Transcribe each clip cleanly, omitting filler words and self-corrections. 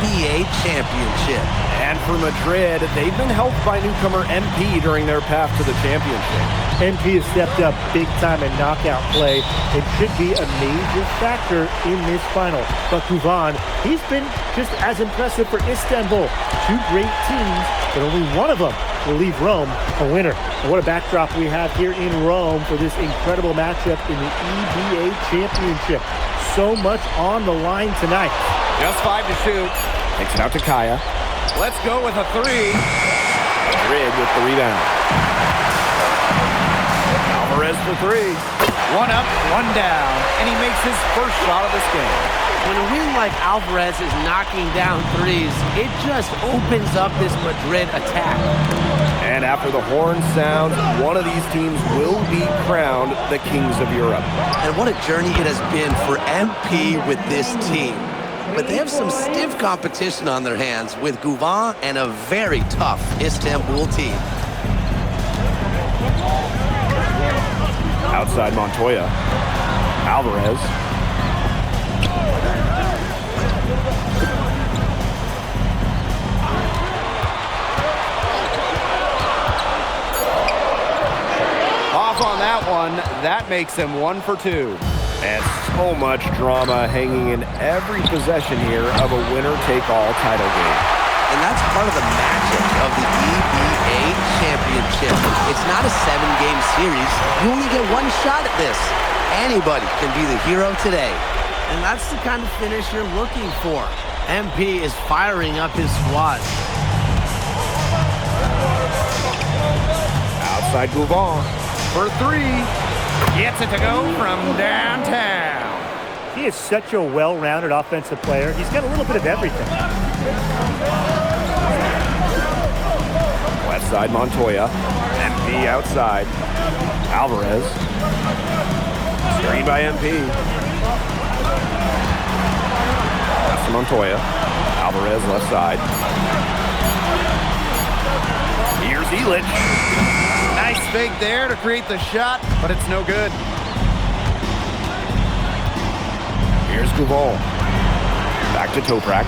EBA championship. And for Madrid, they've been helped by newcomer MP during their path to the championship. MP has stepped up big time in knockout play and should be a major factor in this final. But Guven, he's been just as impressive for Istanbul. Two great teams, but only one of them will leave Rome a winner. And what a backdrop we have here in Rome for this incredible matchup in the EBA Championship. So much on the line tonight. Just 5 to shoot. Takes it out to Kaya. Let's go with a 3. Madrid with the rebound. Alvarez for 3. 1 up, 1 down, and he makes his first shot of this game. When a win like Alvarez is knocking down threes, it just opens up this Madrid attack. And after the horn sounds, one of these teams will be crowned the Kings of Europe. And what a journey it has been for MP with this team. But they have some stiff competition on their hands with Guven and a very tough Istanbul team. Outside Montoya. Alvarez. Off on that one. That makes him 1 for 2. And so much drama hanging in every possession here of a winner-take-all title game. And that's part of the magic of the EBA Championship. It's not a 7-game series. You only get one shot at this. Anybody can be the hero today. And that's the kind of finish you're looking for. MP is firing up his squad. Outside Guven for 3. Gets it to go from downtown. He is such a well-rounded offensive player. He's got a little bit of everything. Left side Montoya. MP outside. Alvarez. Screen by MP. Pass to Montoya. Alvarez left side. Here's Illich. Nice fake there to create the shot, but it's no good. Here's Guven. Back to Toprak.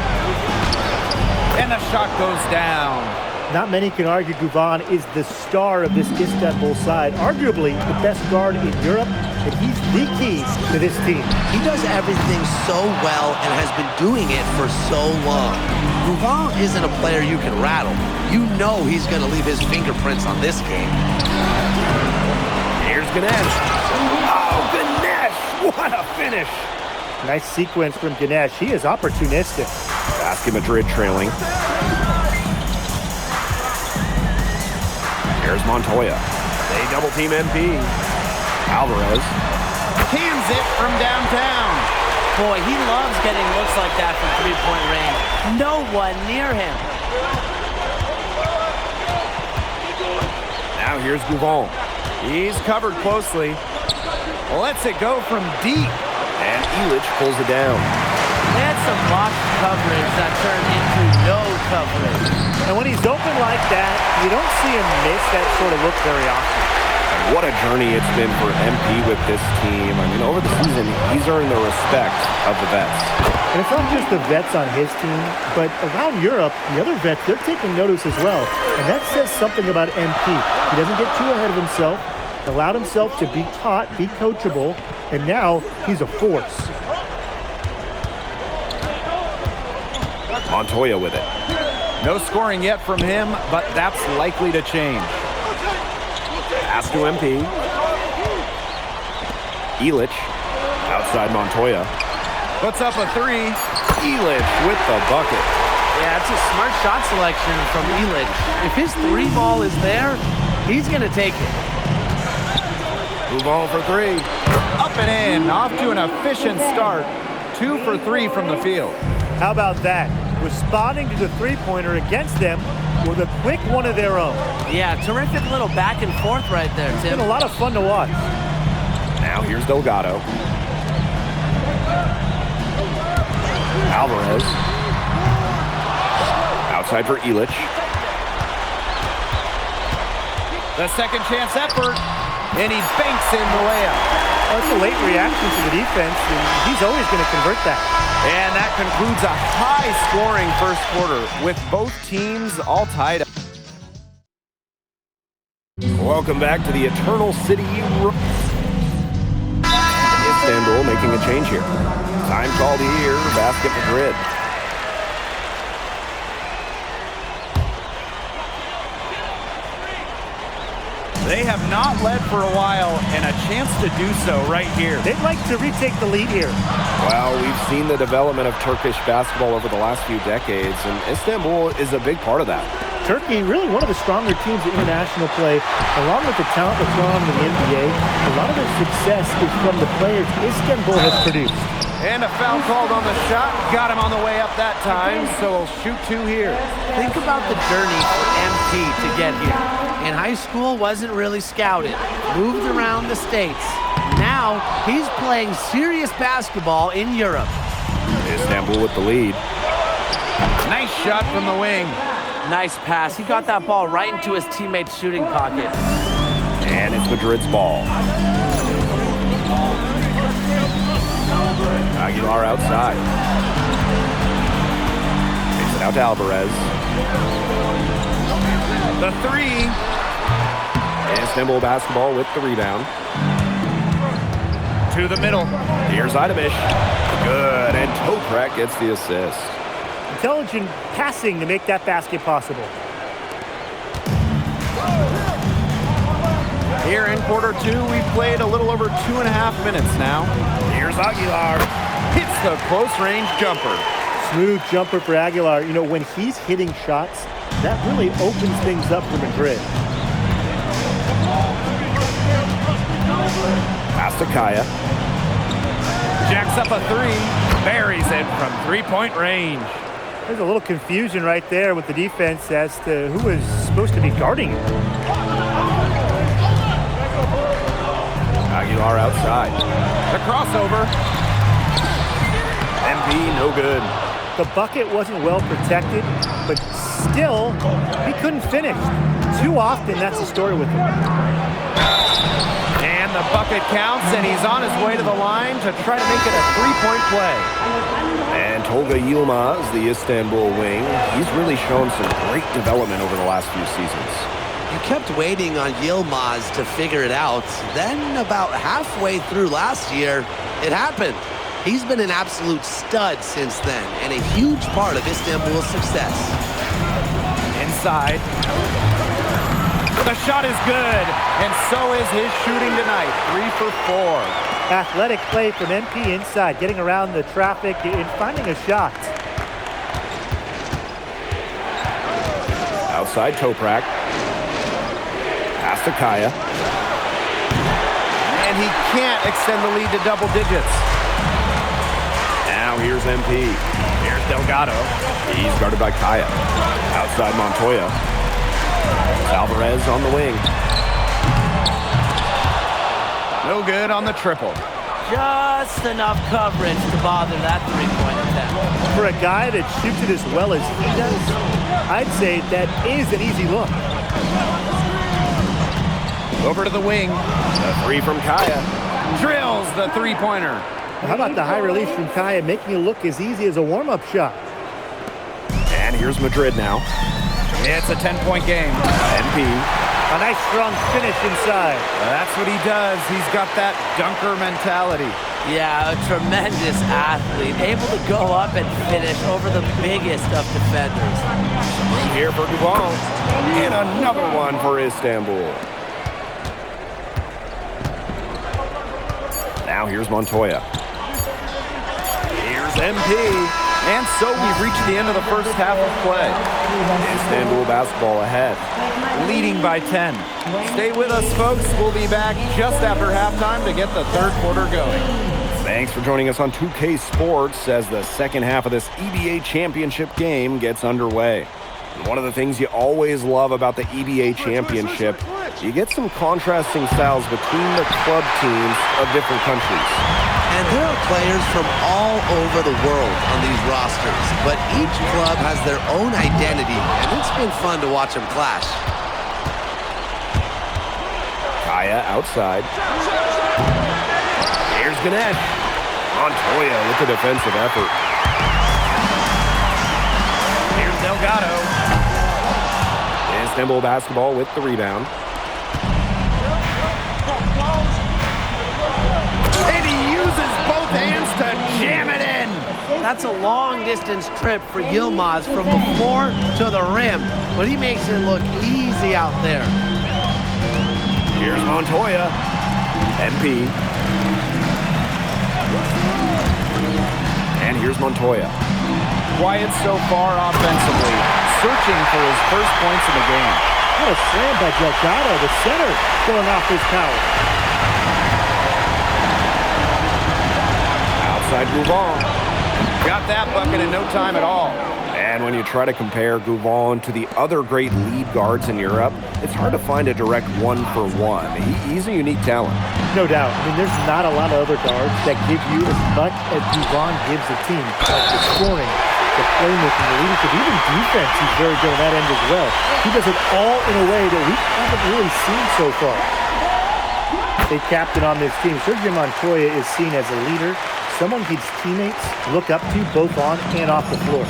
And the shot goes down. Not many can argue Guven is the star of this Istanbul side, arguably the best guard in Europe, and he's the key to this team. He does everything so well and has been doing it for so long. Guven isn't a player you can rattle. You know he's going to leave his fingerprints on this game. Here's Ganesh. Oh, Ganesh! What a finish! Nice sequence from Ganesh. He is opportunistic. Basket Madrid trailing. Here's Montoya. They double team MP. Alvarez. Cans it from downtown. Boy, he loves getting looks like that from three-point range. No one near him. Now here's Guven. He's covered closely. Lets it go from deep. And Illich pulls it down. They had some box coverage that turned into no coverage. And when he's open like that, you don't see him miss that sort of look very often. And what a journey it's been for MP with this team. I mean, over the season, he's earned the respect of the vets. And it's not just the vets on his team, but around Europe, the other vets, they're taking notice as well. And that says something about MP. He doesn't get too ahead of himself, allowed himself to be taught, be coachable, and now he's a force. Montoya with it. No scoring yet from him, but that's likely to change. Pass to MP. Illich. Outside Montoya. Puts up a 3. Illich with the bucket. Yeah, it's a smart shot selection from Illich. If his 3 ball is there, he's going to take it. Guven for 3. Up and in. Off to an efficient start. 2 for 3 from the field. How about that? Responding to the three-pointer against them with a quick one of their own. Yeah, terrific little back and forth right there, Tim. It's been a lot of fun to watch. Now here's Delgado. Alvarez. Outside for Illich. The second chance effort. And he banks in the layup. Well, it's a late reaction to the defense, and he's always going to convert that. And that concludes a high-scoring first quarter with both teams all tied up. Welcome back to the Eternal City. Istanbul making a change here. Time called here, Basket Madrid. They have not led for a while, and a chance to do so right here. They'd like to retake the lead here. Well, we've seen the development of Turkish basketball over the last few decades, and Istanbul is a big part of that. Turkey, really one of the stronger teams in international play, along with the talent that's gone on in the NBA. A lot of their success is from the players Istanbul has produced. And a foul called on the shot. Got him on the way up that time, so he'll shoot two here. Think about the journey for MP to get here. In high school, wasn't really scouted. Moved around the States. Now, he's playing serious basketball in Europe. Istanbul with the lead. Nice shot from the wing. Nice pass. He got that ball right into his teammate's shooting pocket. And it's Madrid's ball. Aguilar outside. Takes it out to Alvarez. The three. Istanbul basketball with the rebound. To the middle. Here's Idovic. Good. And Toprak gets the assist. Intelligent passing to make that basket possible. Here in quarter two, we've played a little over 2.5 minutes now. Here's Aguilar. Hits the close-range jumper. Smooth jumper for Aguilar. You know, when he's hitting shots, that really opens things up for Madrid. Pass to Kaya. Jacks up a three. Buries it from three-point range. There's a little confusion right there with the defense as to who is supposed to be guarding it. Aguilar outside. The crossover. MP no good. The bucket wasn't well protected, but still, he couldn't finish. Too often, that's the story with him. And the bucket counts, and he's on his way to the line to try to make it a three-point play. And Tolga Yilmaz, the Istanbul wing, he's really shown some great development over the last few seasons. You kept waiting on Yilmaz to figure it out. Then about halfway through last year, it happened. He's been an absolute stud since then, and a huge part of Istanbul's success. Inside. The shot is good, and so is his shooting tonight. 3 for 4. Athletic play from MP inside, getting around the traffic and finding a shot. Outside Toprak. Pass to Kaya. And he can't extend the lead to double digits. Now here's MP. Here's Delgado. He's guarded by Kaya. Outside Montoya. Alvarez on the wing. No good on the triple. Just enough coverage to bother that three-point attempt. For a guy that shoots it as well as he does, I'd say that is an easy look. Over to the wing. The three from Kaya. Drills the three-pointer. How about the high release from Kaya, making it look as easy as a warm-up shot? And here's Madrid now. It's a 10-point game. MP. A nice strong finish inside. That's what he does. He's got that dunker mentality. Yeah, a tremendous athlete, able to go up and finish over the biggest of defenders. Here for Gouval. And another one for Istanbul. Now here's Montoya. Here's MP. And so we've reached the end of the first half of play. Istanbul basketball ahead, leading by 10. Stay with us, folks. We'll be back just after halftime to get the third quarter going. Thanks for joining us on 2K Sports as the second half of this EBA championship game gets underway. And one of the things you always love about the EBA championship, you get some contrasting styles between the club teams of different countries. And there are players from all over the world on these rosters, but each club has their own identity, and it's been fun to watch them clash. Kaya outside. Here's Ganesh. Montoya with the defensive effort. Here's Delgado. Istanbul basketball with the rebound. And he uses both hands to jam it in. That's a long-distance trip for Yilmaz from the floor to the rim, but he makes it look easy out there. Here's Montoya. MP. And here's Montoya. Quiet so far offensively, searching for his first points in the game. What a slam by Delgado, the center, going off his power. Outside Gouvan. Got that bucket in no time at all. And when you try to compare Gouvan to the other great lead guards in Europe, it's hard to find a direct one-for-one. He's a unique talent. No doubt. I mean, there's not a lot of other guards that give you as much as Gouvan gives the team. Like the scoring, the playmaking, the leadership, even defense, he's very good on that end as well. He does it all in a way that we haven't really seen so far. A captain on this team, Sergio Montoya, is seen as a leader, someone his teammates look up to both on and off the floor.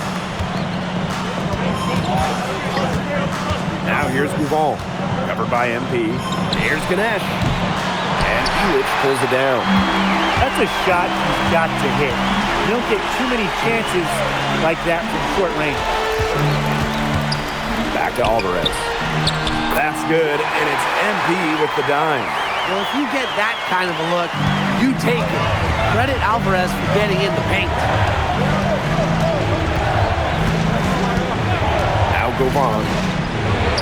Now here's Gouvan, covered by MP. Here's Ganesh. And Illich pulls it down. That's a shot he's got to hit. You don't get too many chances like that from short range. Back to Alvarez. That's good, and it's MP with the dime. Well, if you get that kind of a look, you take it. Credit Alvarez for getting in the paint. Now Gouvan.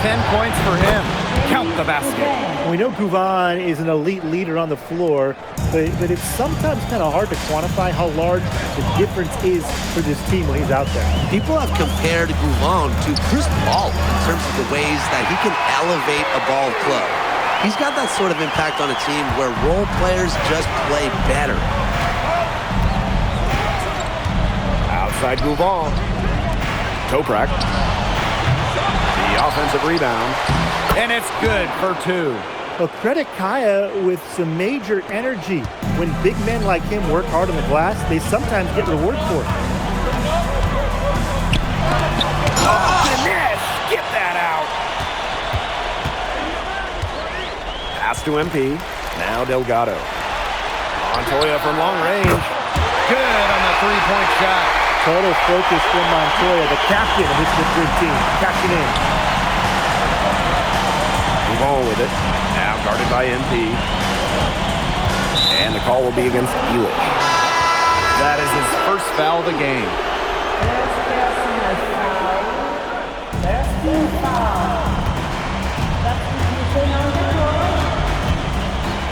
10 points for him. Count the basket. We know Gouvan is an elite leader on the floor, but it's sometimes kind of hard to quantify how large the difference is for this team when he's out there. People have compared Gouvan to Chris Paul in terms of the ways that he can elevate a ball club. He's got that sort of impact on a team where role players just play better. Outside Gouvan. Toprak. The offensive rebound. And it's good for two. Well, credit Kaya with some major energy. When big men like him work hard on the glass, they sometimes get rewarded for it. Oh, Ganesh! Get that out! Pass to MP. Now Delgado. Montoya from long range. Good on the three-point shot. Total focus from Montoya, the captain of this Madrid team, cashing in. Gouvan with it. Now guarded by MP. And the call will be against Illich. That is his first foul of the game.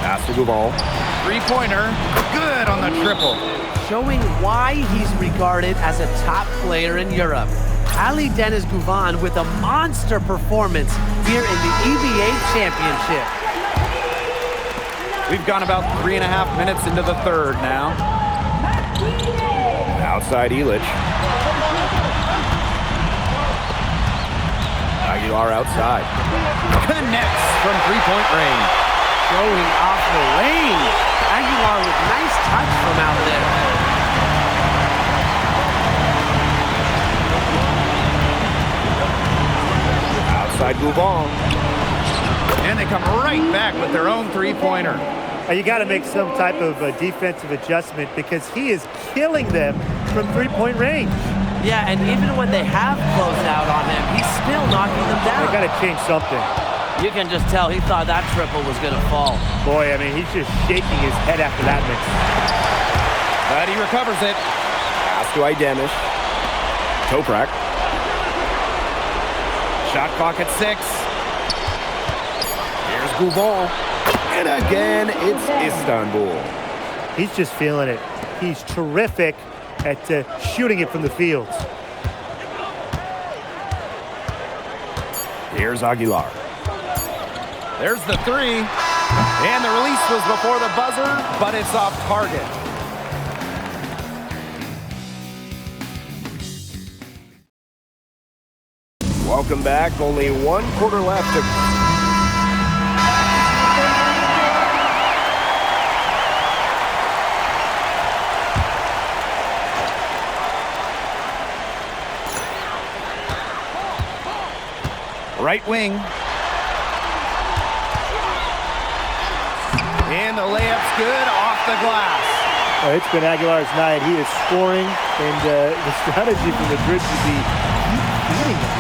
Pass to Gouvan. Three-pointer. Good on the triple. Showing why he's regarded as a top player in Europe. Ali Deniz Gouvan with a monster performance here in the EBA Championship. We've gone about 3.5 minutes into the third now. Outside Illich. Aguilar outside. Connects from three-point range. Showing off the range. Aguilar with nice touch from out there. Outside Gouvan. And they come right back with their own three-pointer. You got to make some type of defensive adjustment because he is killing them from three-point range. Yeah, and even when they have closed out on him, he's still knocking them down. They got to change something. You can just tell he thought that triple was going to fall. Boy, I mean, he's just shaking his head after that miss. But he recovers it. Pass to Idemish. Toprak. Shot clock at 6. Here's Gouvan. And again, it's Istanbul. He's just feeling it. He's terrific at shooting it from the fields. Here's Aguilar. There's the three. And the release was before the buzzer, but it's off target. Welcome back. Only one quarter left. Right wing. And the layup's good off the glass. It's been Aguilar's night. He is scoring, and the strategy for Madrid should be keep beating him.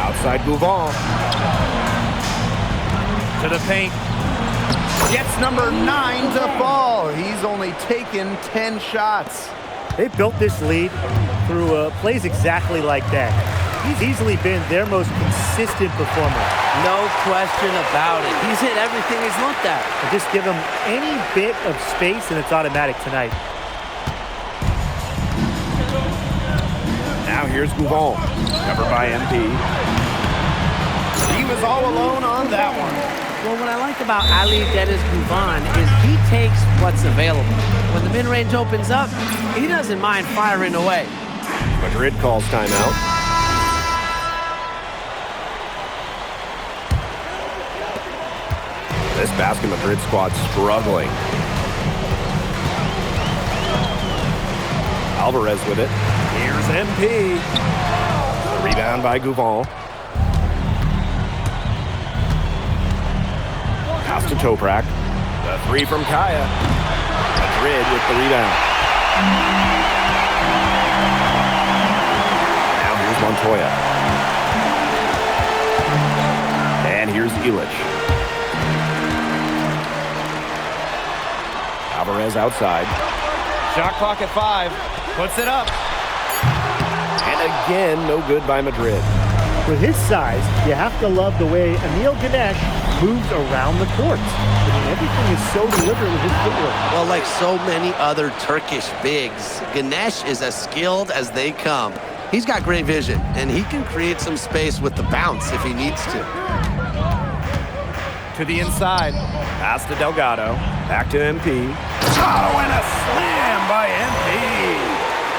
Outside Gouvan. To the paint. Gets number 9 to fall. He's only taken 10 shots. They built this lead through plays exactly like that. He's easily been their most consistent performer. No question about it. He's hit everything he's looked at. And just give him any bit of space, and it's automatic tonight. Now here's Gouvan, covered by MP. He was all alone on that one. Well, what I like about Ali Dennis Gouvan is he takes what's available. When the mid-range opens up, he doesn't mind firing away. Madrid calls timeout. This Basket Madrid squad struggling. Alvarez with it. Here's MP. Rebound by Gouvan. Pass to Toprak. The 3 from Kaya. Madrid with the rebound. Now here's Montoya. And here's Ilic. Alvarez outside. Shot clock at 5. Puts it up. And again, no good by Madrid. With his size, you have to love the way Emil Ganesh moves around the court. I mean, everything is so deliberate with his footwork. Well, like so many other Turkish bigs, Ganesh is as skilled as they come. He's got great vision, and he can create some space with the bounce if he needs to. To the inside. Pass to Delgado. Back to MP. Oh, and a slam by MP.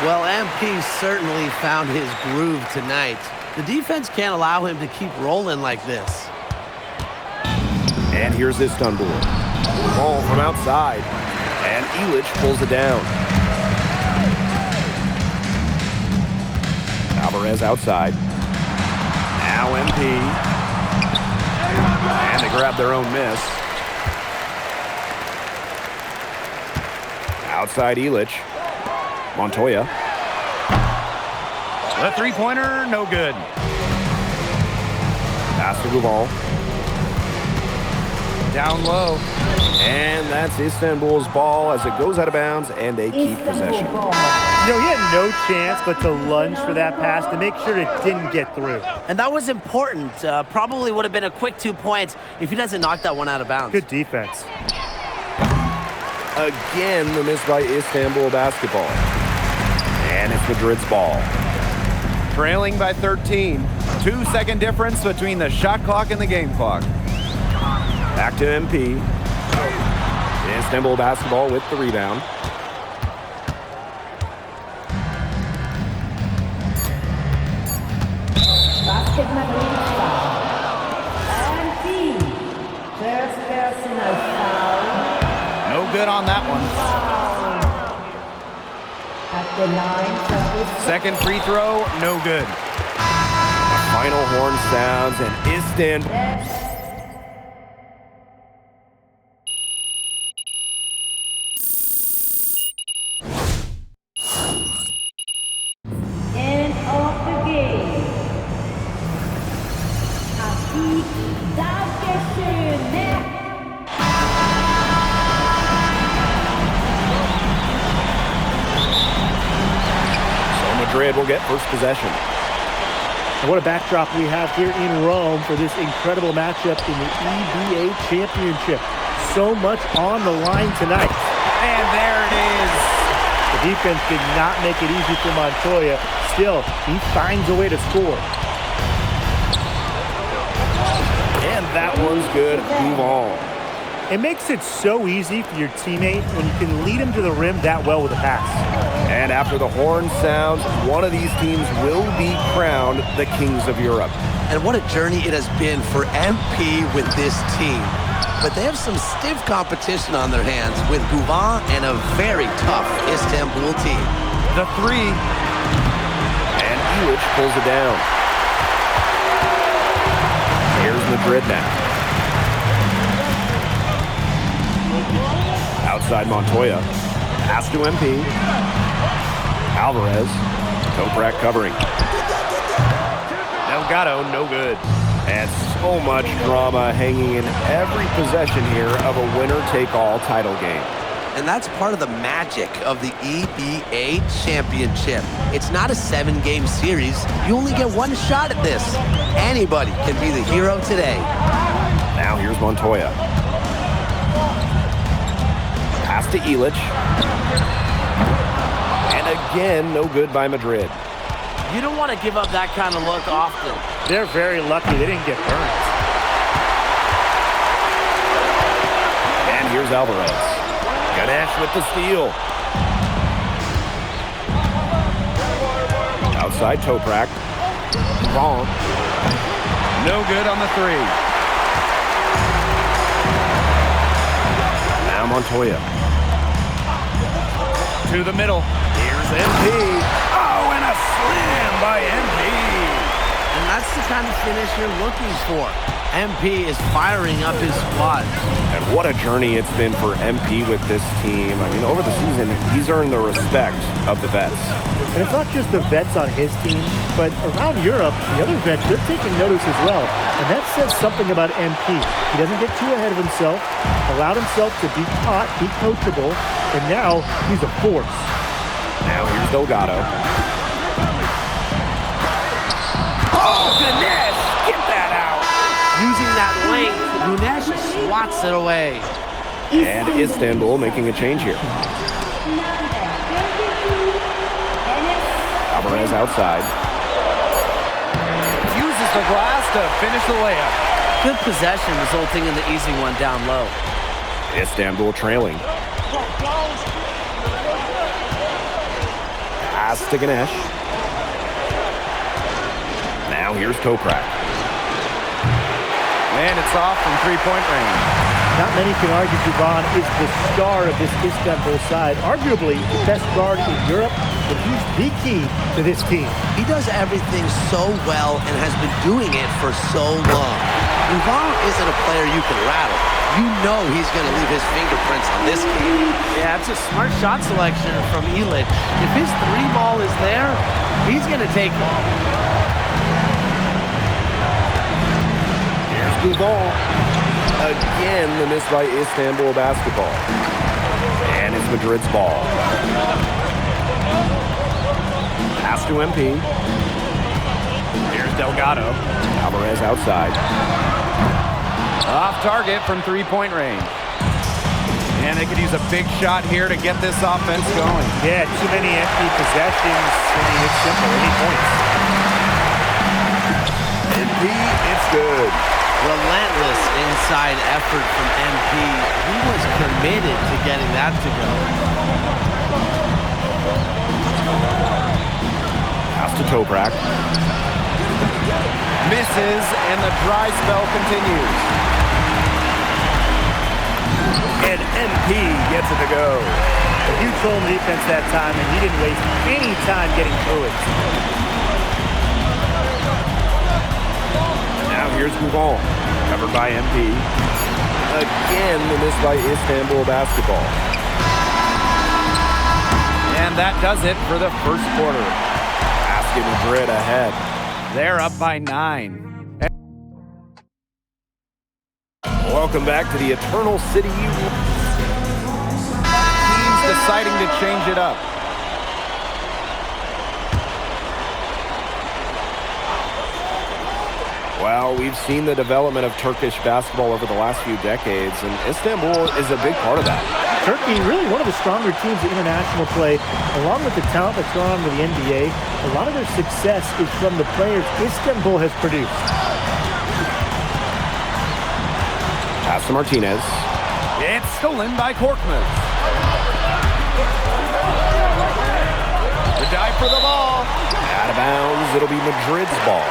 Well, MP certainly found his groove tonight. The defense can't allow him to keep rolling like this. And here's Istanbul. Ball from outside. And Ilic pulls it down. Alvarez outside. Now MP. And they grab their own miss. Outside Ilic. Montoya. The three-pointer, no good. Pass to Gouvan. Down low. And that's Istanbul's ball as it goes out of bounds, and they keep possession. You know, he had no chance but to lunge for that pass to make sure it didn't get through. And that was important. Probably would have been a quick 2 points if he doesn't knock that one out of bounds. Good defense. Again, the miss by Istanbul basketball. And it's Madrid's ball. Trailing by 13. 2-second difference between the shot clock and the game clock. Back to MP. Istanbul basketball with the rebound. Basket Madrid foul. MP. First personal foul. No good on that one. At the line. Second free throw, no good. The final horn sounds and Istanbul. End of the game. Apik Dankeschön. Madrid will get first possession. And what a backdrop we have here in Rome for this incredible matchup in the EBA Championship. So much on the line tonight. And there it is. The defense did not make it easy for Montoya. Still, he finds a way to score. And that one's good. Move on. It makes it so easy for your teammate when you can lead him to the rim that well with a pass. And after the horn sounds, one of these teams will be crowned the Kings of Europe. And what a journey it has been for MP with this team. But they have some stiff competition on their hands with Gouvan and a very tough Istanbul team. The 3. And Illich pulls it down. Here's Madrid now. Outside Montoya. Pass to MP. Alvarez. Toprak covering. Delgado, no good. And so much drama hanging in every possession here of a winner-take-all title game. And that's part of the magic of the EBA Championship. It's not a 7-game series. You only get one shot at this. Anybody can be the hero today. Now here's Montoya. Pass to Illich. And again, no good by Madrid. You don't want to give up that kind of look often. They're very lucky they didn't get burned. And here's Alvarez. Ganesh with the steal. Outside Toprak. Wrong. No good on the three. Now Montoya. To the middle. Here's MP. Oh, and a slam by MP. And that's the kind of finish you're looking for. MP is firing up his squad. And what a journey it's been for MP with this team. I mean, over the season, he's earned the respect of the vets. And it's not just the vets on his team, but around Europe, the other vets, they're taking notice as well. And that says something about MP. He doesn't get too ahead of himself, allowed himself to be taught, be coachable, and now he's a force. Now here's Delgado. Oh, Ganesh! Get that out! Using that length, Ganesh swats it away. And Istanbul making a change here. Alvarez outside. Uses the glass to finish the layup. Good possession resulting in the easy one down low. Istanbul trailing. Pass to Ganesh. Now here's Toprak. And it's off from three-point range. Not many can argue Kuban is the star of this Istanbul side. Arguably the best guard in Europe, but he's the key to this team. He does everything so well and has been doing it for so long. Kuban isn't a player you can rattle. You know he's going to leave his fingerprints on this game. Yeah, it's a smart shot selection from Illich. If his three ball is there, he's going to take it. Here's Kuban. Again, the miss by Istanbul basketball. And it's Madrid's ball. Pass to MP. Here's Delgado. Alvarez outside. Off target from three-point range. And they could use a big shot here to get this offense going. Yeah, too many empty possessions. It's simple, any points. MP, it's good. Relentless inside effort from MP. He was committed to getting that to go. Pass to Toprak. Misses, and the dry spell continues. And MP gets it to go. A huge home defense that time, and he didn't waste any time getting through it. Now here's Kuban, covered by MP. Again, the miss by Istanbul basketball. And that does it for the first quarter. Basket Madrid ahead. They're up by 9. Welcome back to the Eternal City. Teams deciding to change it up. Well, we've seen the development of Turkish basketball over the last few decades, and Istanbul is a big part of that. Turkey, really one of the stronger teams in international play, along with the talent that's gone on to the NBA. A lot of their success is from the players Istanbul has produced. Pass to Martinez. It's stolen by Korkmaz. The dive for the ball. Out of bounds. It'll be Madrid's ball.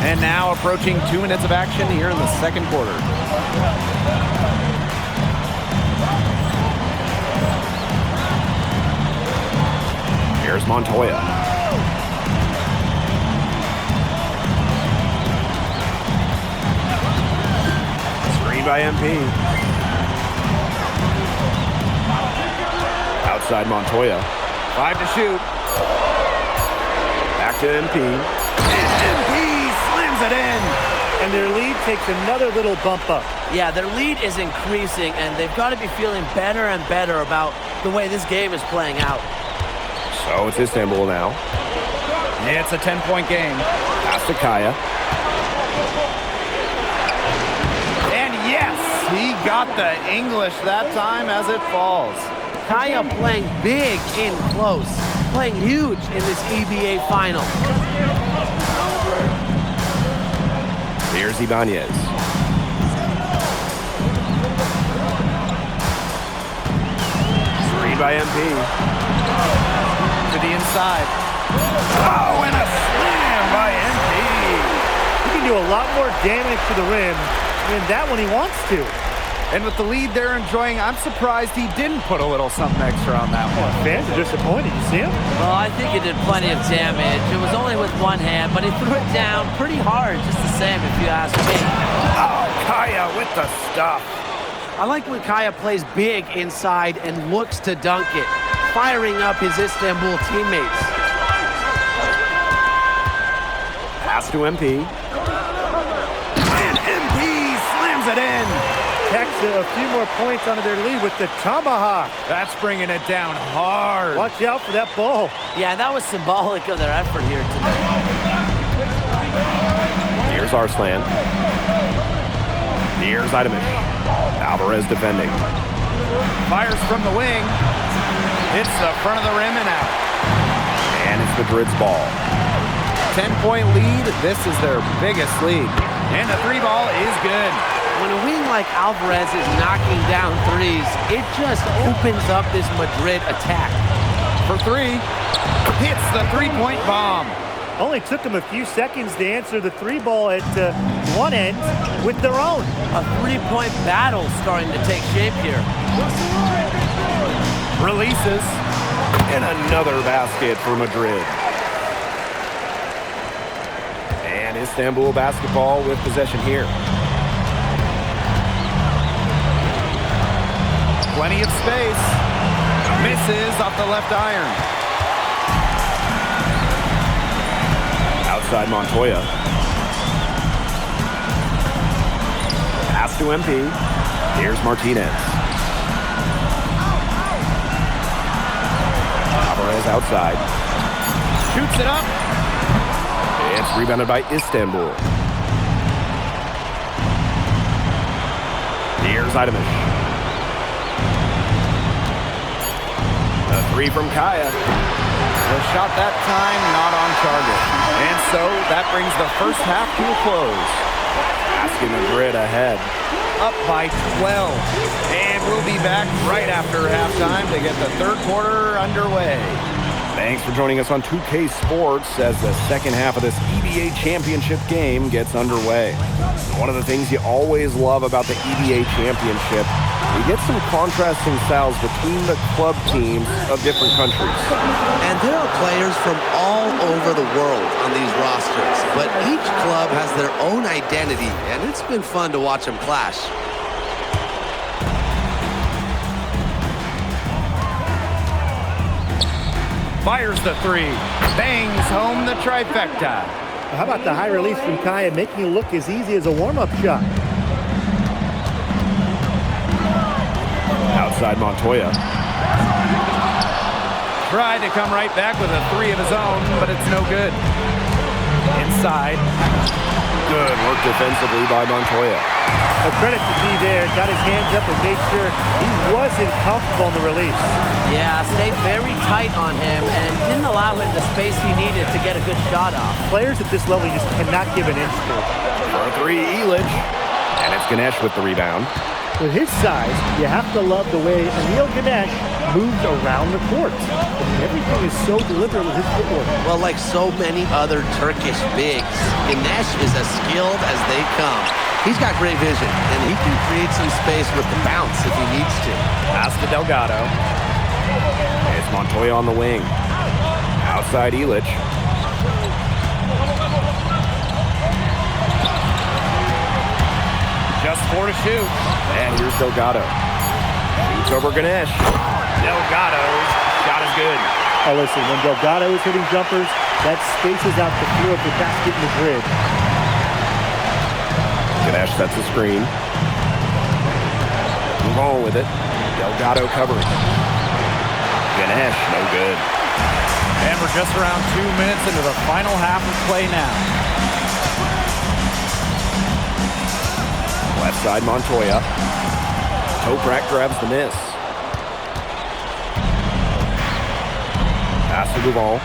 And now approaching 2 minutes of action here in the second quarter. Here's Montoya. Screen by MP. Outside Montoya. 5 to shoot. Back to MP. And MP slams it in. And their lead takes another little bump up. Yeah, their lead is increasing, and they've got to be feeling better and better about the way this game is playing out. So it's Istanbul now. It's a 10-point game. Pass to Kaya. And yes, he got the English that time as it falls. Kaya playing big in close, playing huge in this EBA final. Here's Ibanez. Screen by MP. To the inside. Oh, and a slam by MP. He can do a lot more damage to the rim than that when he wants to. And with the lead they're enjoying, I'm surprised he didn't put a little something extra on that one. Fans are disappointed. You see him? Well, I think he did plenty of damage. It was only with one hand, but he threw it down pretty hard, just the same, if you ask me. Oh, Kaya with the stuff. I like when Kaya plays big inside and looks to dunk it, firing up his Istanbul teammates. Pass to MP. And MP slams it in. Tacks a few more points onto their lead with the tomahawk. That's bringing it down hard. Watch out for that ball. Yeah, that was symbolic of their effort here today. Here's Arslan. Here's Idamish. Alvarez defending. Fires from the wing. Hits the front of the rim and out. And it's Madrid's ball. 10-point lead. This is their biggest lead. And the three ball is good. When a wing like Alvarez is knocking down threes, it just opens up this Madrid attack. For three, hits the three-point bomb. Only took them a few seconds to answer the three ball at one end with their own. A three-point battle starting to take shape here. Releases. And another basket for Madrid. And Istanbul basketball with possession here. Plenty of space. Misses off the left iron. Outside Montoya. Pass to MP. Here's Martinez. Alvarez outside. Shoots it up. It's rebounded by Istanbul. Here's Idamish. A three from Kaya. The shot that time not on target. And so that brings the first half to a close. Asking Madrid ahead. Up by 12. And we'll be back right after halftime to get the third quarter underway. Thanks for joining us on 2K Sports as the second half of this EBA championship game gets underway. One of the things you always love about the EBA championship, you get some contrasting styles between the club teams of different countries. And there are players from all over the world on these rosters, but each club has their own identity, and it's been fun to watch them clash. Fires the three. Bangs home the trifecta. How about the high release from Kaya making it look as easy as a warm-up shot? Outside Montoya. Tried to come right back with a three of his own, but it's no good. Inside. Good work defensively by Montoya. A credit to D there. Got his hands up and made sure he wasn't comfortable on the release. Yeah, stayed very tight on him and didn't allow him the space he needed to get a good shot off. Players at this level just cannot give an inch to. For a three, Elidge. And it's Ganesh with the rebound. With his size, you have to love the way Emil Ganesh moves around the court. Everything is so deliberate with his footwork. Well, like so many other Turkish bigs, Ganesh is as skilled as they come. He's got great vision, and he can create some space with the bounce if he needs to. Pass to Delgado. It's Montoya on the wing. Outside Elich. Just 4 to shoot. And here's Delgado. Shoots over Ganesh. Delgado's shot is good. Oh, listen, when Delgado is hitting jumpers, that spaces out the floor of the basket in the grid. Ganesh sets the screen. Move on with it. Delgado covering. Ganesh, no good. And we're just around 2 minutes into the final half of play now. Left side, Montoya. Toprak grabs the miss. Pass to Duval.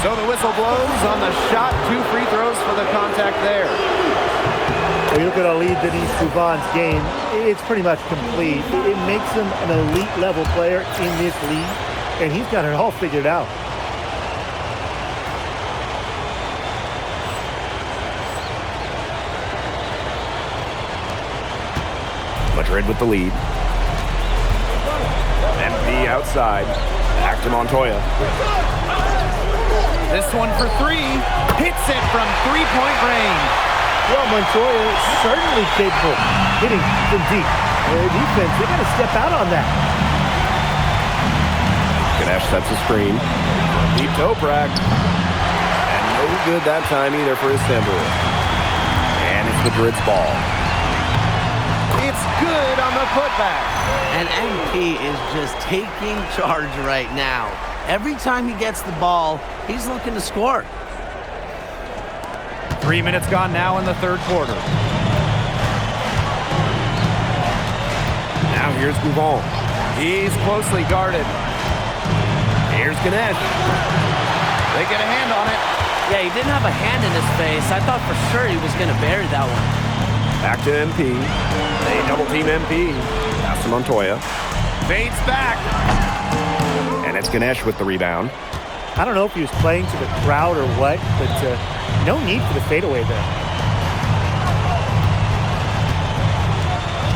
So the whistle blows on the shot. 2 free throws for the contact there. When you look at Ali Denis Duvan's game, it's pretty much complete. It makes him an elite level player in this league, and he's got it all figured out. Madrid with the lead. MP outside. Back to Montoya. This one for 3. Hits it from 3-point range. Well, Montoya is certainly capable of hitting from deep. The defense, they got to step out on that. Ganesh sets a screen. Deep Toprak. And no good that time either for Istanbul. And it's Madrid's ball. It's good on the putback. And MP is just taking charge right now. Every time he gets the ball, he's looking to score. 3 minutes gone now in the third quarter. Now here's Gougon. He's closely guarded. Here's Ganesh. They get a hand on it. Yeah, he didn't have a hand in his face. I thought for sure he was going to bury that one. Back to MP. They double team MP. Pass to Montoya. Fades back. And it's Ganesh with the rebound. I don't know if he was playing to the crowd or what, but no need for the fadeaway there.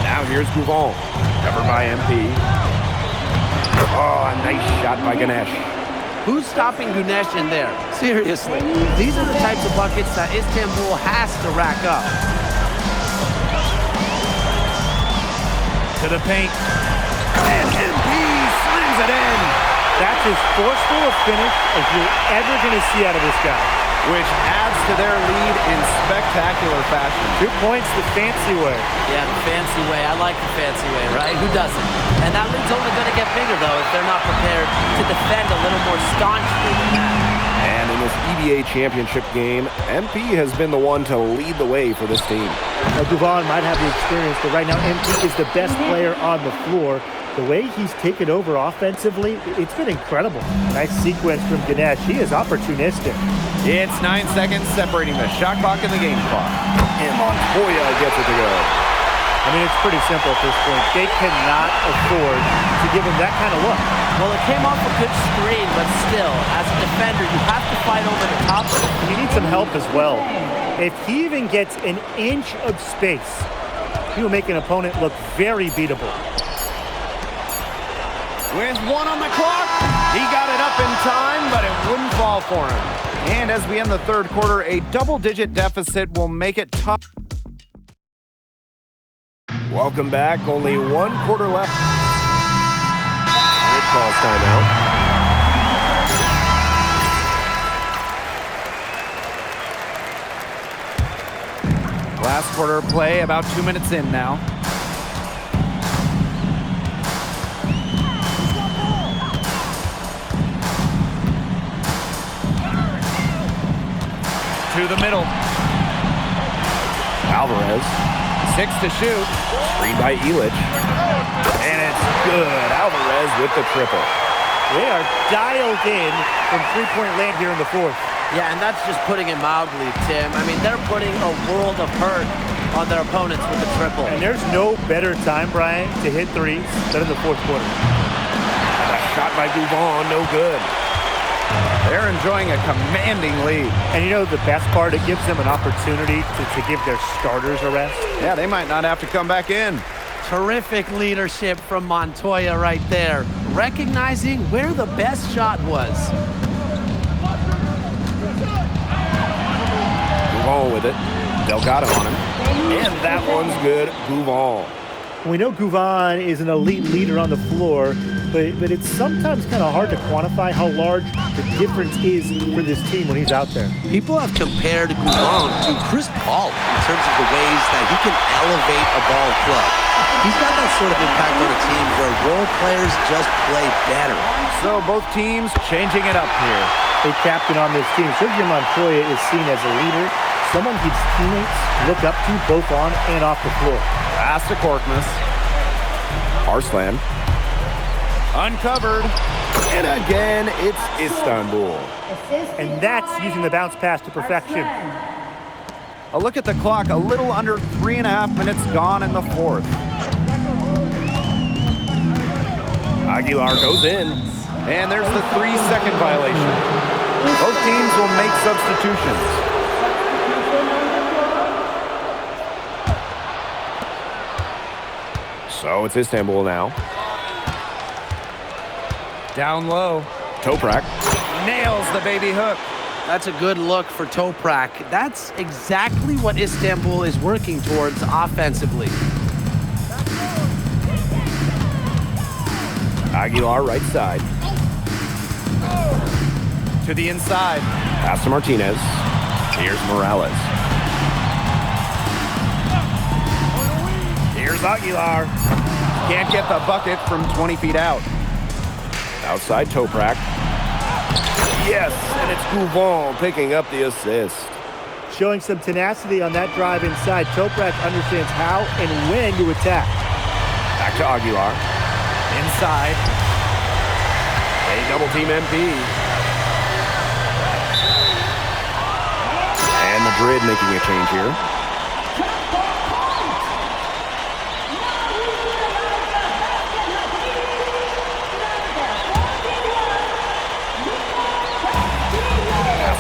Now here's Gougon. Covered by MP. Oh, a nice shot by Ganesh. Who's stopping Ganesh in there? Seriously. These are the types of buckets that Istanbul has to rack up. To the paint. And MP slams it in. That's as forceful a finish as you're ever going to see out of this guy. Which adds to their lead in spectacular fashion. 2 points the fancy way. Yeah, the fancy way. I like the fancy way, right? Who doesn't? And that lead's only going to get bigger, though, if they're not prepared to defend a little more staunchly than that. And in this EBA championship game, MP has been the one to lead the way for this team. Duvan might have the experience, but right now MP is the best player on the floor. The way he's taken over offensively, it's been incredible. Nice sequence from Ganesh. He is opportunistic. It's 9 seconds separating the shot clock and the game clock. And Montoya gets it to go. I mean, it's pretty simple at this point. They cannot afford to give him that kind of look. Well, it came off a good screen, but still, as a defender, you have to fight over the top. He needs some help as well. If he even gets an inch of space, he will make an opponent look very beatable. With 1 on the clock, he got it up in time, but it wouldn't fall for him. And as we end the third quarter, a double-digit deficit will make it tough. Welcome back. Only 1 quarter left. It calls timeout. Last quarter of play, about 2 minutes in now. To the middle. Alvarez. 6 to shoot. Screened by Elich. And it's good. Alvarez with the triple. They are dialed in from three-point land here in the fourth. Yeah, and that's just putting it mildly, Tim. I mean, they're putting a world of hurt on their opponents with the triple. And there's no better time, Brian, to hit threes than in the fourth quarter. And a shot by Gougon, no good. They're enjoying a commanding lead. And you know the best part? It gives them an opportunity to give their starters a rest. Yeah, they might not have to come back in. Terrific leadership from Montoya right there. recognizing where the best shot was. Gouval with it. Delgado on him. And that one's good. Gouval. We know Gouvan is an elite leader on the floor, but it's sometimes kind of hard to quantify how large the difference is for this team when he's out there. People have compared Gouvan to Chris Paul in terms of the ways that he can elevate a ball club. He's got that sort of impact on a team where role players just play better. So both teams changing it up here. A captain on this team, Sergio Montoya, is seen as a leader, someone his teammates look up to both on and off the floor. Pass to Korkmaz. Arslan. Uncovered. And again, it's Istanbul. And that's using the bounce pass to perfection. A look at the clock. A little under 3.5 minutes gone in the fourth. Aguilar goes in. And there's the 3-second violation. Both teams will make substitutions. So it's Istanbul now. Down low. Toprak nails the baby hook. That's a good look for Toprak. That's exactly what Istanbul is working towards offensively. Aguilar right side. To the inside. Pass to Martinez. Here's Morales. Here's Aguilar. Can't get the bucket from 20 feet out. Outside Toprak. Yes, and it's Gouval picking up the assist. Showing some tenacity on that drive inside. Toprak understands how and when to attack. Back to Aguilar. Inside. They double team MP. And Madrid making a change here.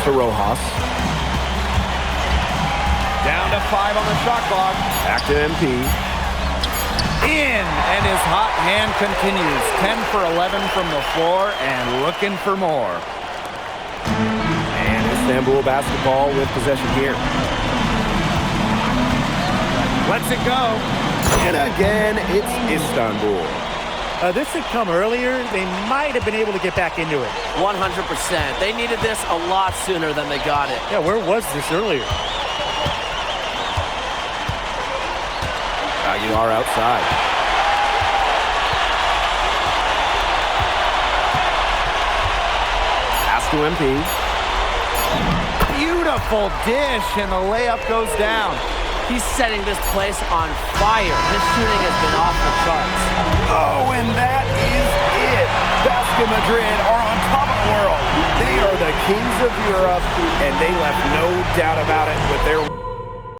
To Rojas. Down to 5 on the shot clock. Back to MP. In, and his hot hand continues. 10 for 11 from the floor and looking for more. And Istanbul basketball with possession here. Lets it go. And again, it's Istanbul. This had come earlier. They might have been able to get back into it. 100%. They needed this a lot sooner than they got it. Yeah, where was this earlier? Aguilar outside. Pass to MP. Beautiful dish, and the layup goes down. He's setting this place on fire. His shooting has been off the charts. Oh, and that is it. Basket Madrid are on top of the world. They are the kings of Europe, and they left no doubt about it with their